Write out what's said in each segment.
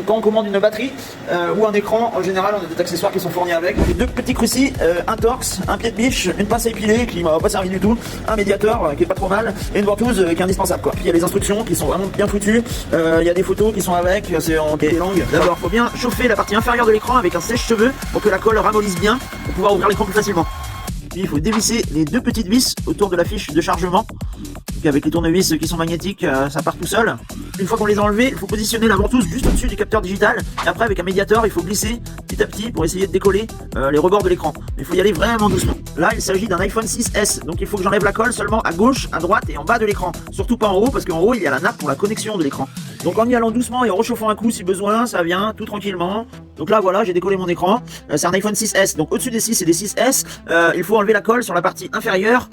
Quand on commande une batterie ou un écran, en général on a des accessoires qui sont fournis avec. J'ai deux petits crucis, un torx, un pied de biche, une pince à épiler qui m'a pas servi du tout, un médiateur qui est pas trop mal, et une ventouse qui est indispensable quoi. Puis il y a les instructions qui sont vraiment bien foutues, il y a des photos qui sont avec, c'est en des langues. D'abord faut bien chauffer la partie inférieure de l'écran avec un sèche-cheveux pour que la colle ramollisse bien, pour pouvoir ouvrir l'écran plus facilement. Puis il faut dévisser les deux petites vis autour de la fiche de chargement. Donc avec les tournevis qui sont magnétiques, ça part tout seul. Une fois qu'on les a enlevés, il faut positionner la ventouse juste au-dessus du capteur digital. Et après avec un médiateur, il faut glisser petit à petit pour essayer de décoller les rebords de l'écran. Il faut y aller vraiment doucement. Là, il s'agit d'un iPhone 6S, donc il faut que j'enlève la colle seulement à gauche, à droite et en bas de l'écran. Surtout pas en haut, parce qu'en haut, il y a la nappe pour la connexion de l'écran. Donc en y allant doucement et en réchauffant un coup si besoin, ça vient tout tranquillement. Donc là voilà, j'ai décollé mon écran. C'est un iPhone 6S, donc au-dessus des 6 et des 6S, il faut enlever la colle sur la partie inférieure,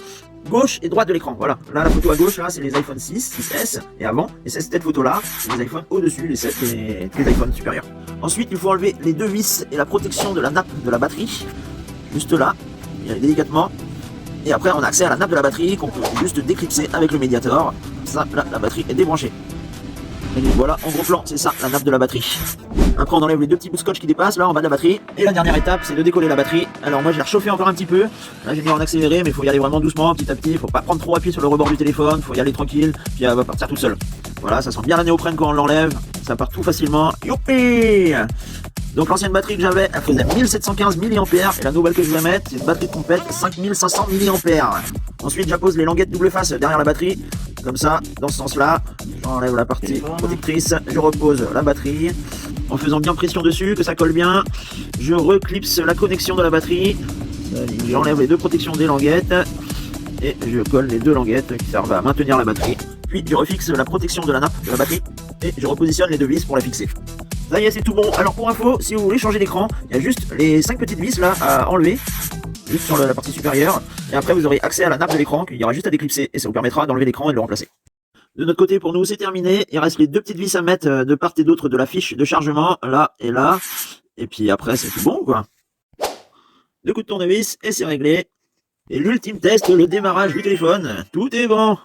gauche et droite de l'écran. Voilà, là la photo à gauche, là c'est les iPhone 6, 6S et avant. Et c'est cette photo là, c'est les iPhones au-dessus, les 7 et les iPhones supérieurs. Ensuite il faut enlever les deux vis et la protection de la nappe de la batterie. Juste là, délicatement. Et après on a accès à la nappe de la batterie qu'on peut juste déclipser avec le médiateur. Ça, là, la batterie est débranchée. Et voilà, en gros plan, c'est ça, la nappe de la batterie. Après on enlève les deux petits bouts de scotch qui dépassent là en bas de la batterie. Et la dernière étape, c'est de décoller la batterie. Alors moi je l'ai réchauffé encore un petit peu. Là j'ai mis en accéléré, mais il faut y aller vraiment doucement, petit à petit. Il faut pas prendre trop appui sur le rebord du téléphone, il faut y aller tranquille, puis elle va partir tout seul. Voilà, ça sent bien la néoprène quand on l'enlève. Ça part tout facilement. Youpi! Donc l'ancienne batterie que j'avais, elle faisait 1715 mAh. Et la nouvelle que je vais mettre, c'est une batterie complète 5500 mAh. Ensuite j'appose les languettes double face derrière la batterie. Comme ça, dans ce sens-là, j'enlève la partie protectrice, je repose la batterie, en faisant bien pression dessus, que ça colle bien, je reclipse la connexion de la batterie, j'enlève les deux protections des languettes, et je colle les deux languettes qui servent à maintenir la batterie, puis je refixe la protection de la nappe de la batterie, et je repositionne les deux vis pour la fixer. Ça y est, c'est tout bon. Alors pour info, si vous voulez changer d'écran, il y a juste les 5 petites vis là à enlever, juste sur la partie supérieure, et après vous aurez accès à la nappe de l'écran qu'il y aura juste à déclipser et ça vous permettra d'enlever l'écran et de le remplacer. De notre côté, pour nous, c'est terminé. Il reste les deux petites vis à mettre de part et d'autre de la fiche de chargement, là et là. Et puis après, c'est tout bon, quoi. Deux coups de tournevis et c'est réglé. Et l'ultime test, le démarrage du téléphone. Tout est bon.